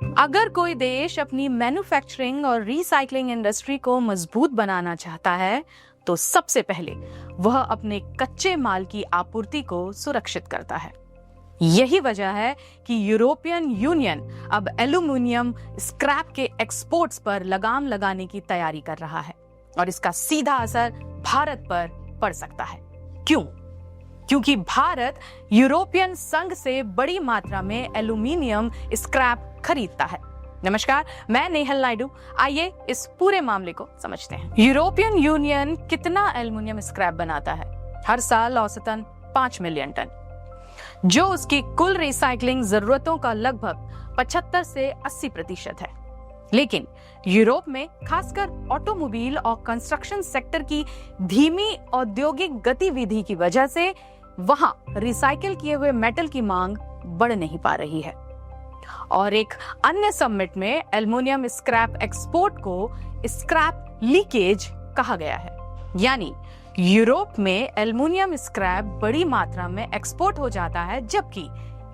अगर कोई देश अपनी मैन्युफैक्चरिंग और रिसाइकलिंग इंडस्ट्री को मजबूत बनाना चाहता है तो सबसे पहले वह अपने कच्चे माल की आपूर्ति को सुरक्षित करता है। यही वजह है कि यूरोपियन यूनियन अब एल्यूमिनियम स्क्रैप के एक्सपोर्ट्स पर लगाम लगाने की तैयारी कर रहा है और इसका सीधा असर भारत पर पड़ सकता है। क्यों? क्योंकि भारत यूरोपियन संघ से बड़ी मात्रा में एल्यूमिनियम स्क्रैप खरीदता है। नमस्कार, मैं नेहल नायडू। आइए इस पूरे मामले को समझते हैं। यूरोपियन यूनियन कितना एल्यूमिनियम स्क्रैप बनाता है? हर साल औसतन 5 मिलियन टन, जो उसकी कुल रिसाइकलिंग जरूरतों का लगभग 75 से 80% है। लेकिन यूरोप में खासकर ऑटोमोबाइल और कंस्ट्रक्शन सेक्टर की धीमी औद्योगिक गतिविधि की वजह से वहां रिसाइकिल किए हुए मेटल की मांग बढ़ नहीं पा रही है। और एक अन्य समिट में एल्युमिनियम स्क्रैप एक्सपोर्ट को स्क्रैप लीकेज कहा गया है, यानी यूरोप में एल्युमिनियम स्क्रैप बड़ी मात्रा में एक्सपोर्ट हो जाता है, जबकि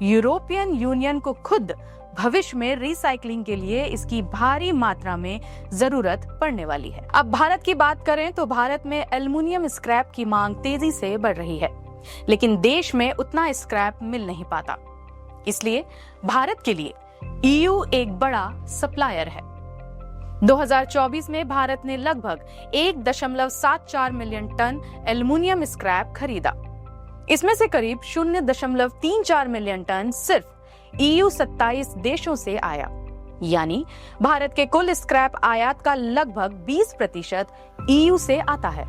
यूरोपियन यूनियन को खुद भविष्य में रिसाइकलिंग के लिए इसकी भारी मात्रा में जरूरत पड़ने वाली है। अब भारत की बात करें तो भारत में एल्युमिनियम स्क्रैप की मांग तेजी से बढ़ रही है, लेकिन देश में उतना स्क्रैप मिल नहीं पाता। इसलिए भारत के लिए ईयू एक बड़ा सप्लायर है। 2024 में भारत ने लगभग 1.74 मिलियन टन एल्युमिनियम स्क्रैप खरीदा। इसमें से करीब 0.34 मिलियन टन सिर्फ ईयू 27 देशों से आया, यानी भारत के कुल स्क्रैप आयात का लगभग 20% ईयू से आता है,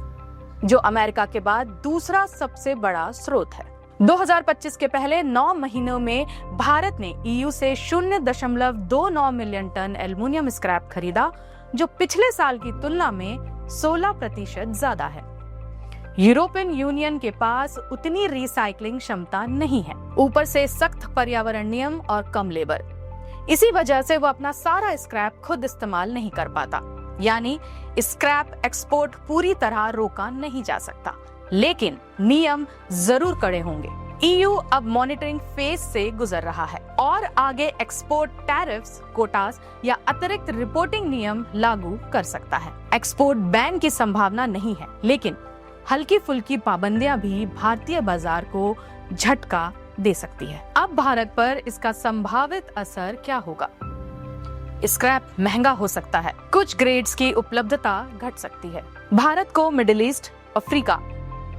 जो अमेरिका के बाद दूसरा सबसे बड़ा स्रोत है। 2025 के पहले 9 महीनों में भारत ने ईयू से 0.29 मिलियन टन एल्युमिनियम स्क्रैप खरीदा, जो पिछले साल की तुलना में 16% ज्यादा है। यूरोपियन यूनियन के पास उतनी रिसाइकलिंग क्षमता नहीं है, ऊपर से सख्त पर्यावरण नियम और कम लेबर। इसी वजह से वो अपना सारा स्क्रैप खुद इस्तेमाल नहीं कर पाता, यानी स्क्रैप एक्सपोर्ट पूरी तरह रोका नहीं जा सकता, लेकिन नियम जरूर कड़े होंगे। ईयू अब मॉनिटरिंग फेज से गुजर रहा है और आगे एक्सपोर्ट टैरिफ्स, कोटास या अतिरिक्त रिपोर्टिंग नियम लागू कर सकता है। एक्सपोर्ट बैन की संभावना नहीं है, लेकिन हल्की फुल्की पाबंदियां भी भारतीय बाजार को झटका दे सकती है। अब भारत पर इसका संभावित असर क्या होगा? स्क्रैप महंगा हो सकता है, कुछ ग्रेड्स की उपलब्धता घट सकती है। भारत को middle east, Africa,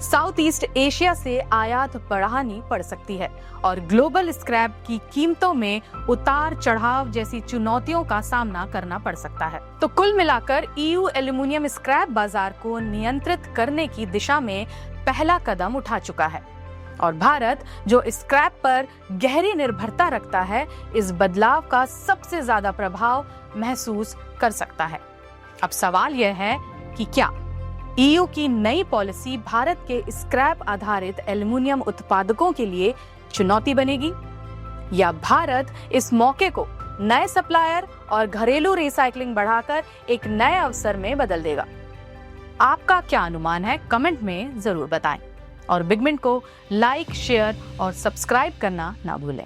south east Asia से आयात बढ़ानी पड़ सकती है और ग्लोबल स्क्रैप की कीमतों में उतार चढ़ाव जैसी चुनौतियों का सामना करना पड़ सकता है। तो कुल मिलाकर ईयू एल्युमिनियम स्क्रैप बाजार को नियंत्रित करने की दिशा में पहला कदम उठा चुका है और भारत, जो स्क्रैप पर गहरी निर्भरता रखता है, इस बदलाव का सबसे ज्यादा प्रभाव महसूस कर सकता है। अब सवाल यह है कि क्या ईयू की नई पॉलिसी भारत के स्क्रैप आधारित एल्युमिनियम उत्पादकों के लिए चुनौती बनेगी, या भारत इस मौके को नए सप्लायर और घरेलू रिसाइकलिंग बढ़ाकर एक नए अवसर में बदल देगा? आपका क्या अनुमान है? कमेंट में जरूर बताएं और बिगमिंट को लाइक, शेयर और सब्सक्राइब करना ना भूलें।